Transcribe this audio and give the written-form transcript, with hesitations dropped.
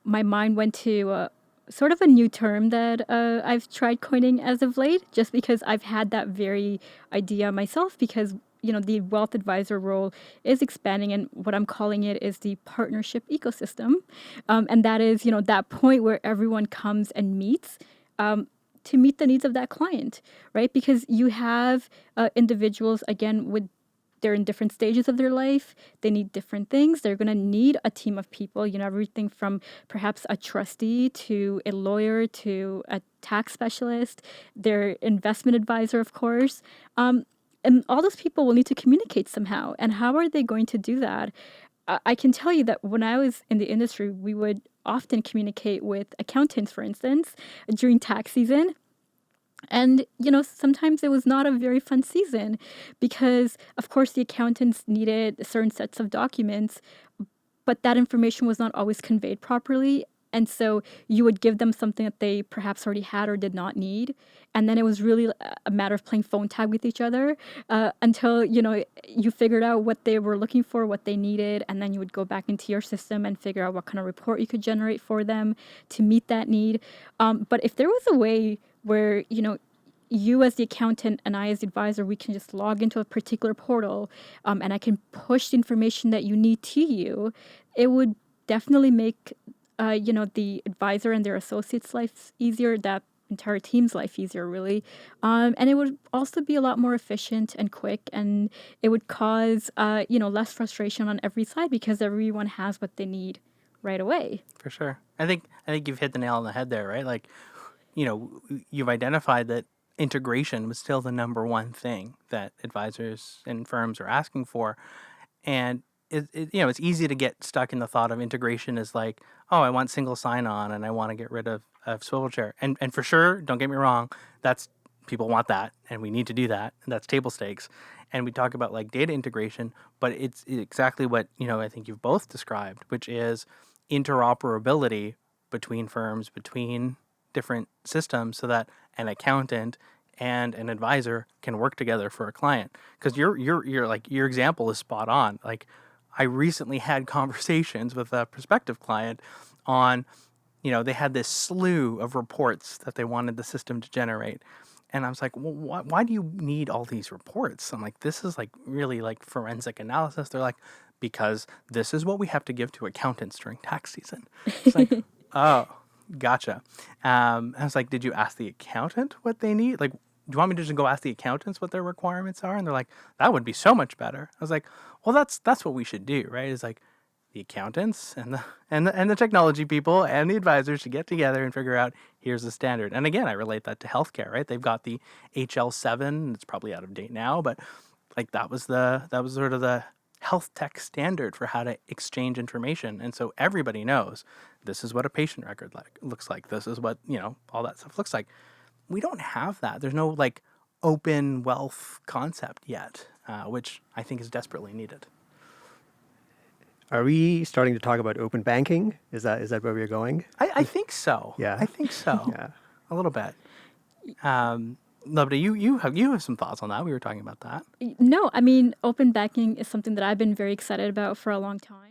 my mind went to sort of a new term that I've tried coining as of late, just because I've had that very idea myself. Because the wealth advisor role is expanding, and what I'm calling it is the partnership ecosystem, and that is that point where everyone comes and meets. To meet the needs of that client, right? Because you have individuals, again, they're in different stages of their life. They need different things. They're going to need a team of people, everything from perhaps a trustee to a lawyer to a tax specialist, their investment advisor, of course. And all those people will need to communicate somehow. And how are they going to do that? I can tell you that when I was in the industry, we would often communicate with accountants, for instance, during tax season. And, sometimes it was not a very fun season because, of course, the accountants needed certain sets of documents, but that information was not always conveyed properly. And so you would give them something that they perhaps already had or did not need. And then it was really a matter of playing phone tag with each other until, you figured out what they were looking for, what they needed. And then you would go back into your system and figure out what kind of report you could generate for them to meet that need. But if there was a way where, you as the accountant and I as the advisor, we can just log into a particular portal and I can push the information that you need to you, it would definitely make, the advisor and their associates' lives easier, that entire team's life easier, really. And it would also be a lot more efficient and quick, and it would cause, less frustration on every side because everyone has what they need right away. For sure. I think you've hit the nail on the head there, right? Like, you've identified that integration was still the number one thing that advisors and firms are asking for. And it's easy to get stuck in the thought of integration as like, oh, I want single sign-on and I want to get rid of swivel chair. And for sure, don't get me wrong, people want that and we need to do that. And that's table stakes. And we talk about like data integration, but it's exactly what, I think you've both described, which is interoperability between firms, between different systems, so that an accountant and an advisor can work together for a client. Because your example is spot on. Like, I recently had conversations with a prospective client on, they had this slew of reports that they wanted the system to generate. And I was like, well, why do you need all these reports? I'm like, this is like really like forensic analysis. They're like, because this is what we have to give to accountants during tax season. It's like, oh, gotcha. I was like, did you ask the accountant what they need? Like, do you want me to just go ask the accountants what their requirements are? And they're like, that would be so much better. I was like, well, that's what we should do, right? It's like the accountants and the technology people and the advisors should get together and figure out, here's the standard. And again, I relate that to healthcare, right? They've got the HL7. It's probably out of date now, but like that was sort of the health tech standard for how to exchange information. And so everybody knows this is what a patient record looks like. This is what, all that stuff looks like. We don't have that. There's no like open wealth concept yet, which I think is desperately needed. Are we starting to talk about open banking? Is that where we're going? I think so. Yeah. I think so. Yeah. A little bit. Lovely, you have some thoughts on that. We were talking about that. No, I mean, open banking is something that I've been very excited about for a long time.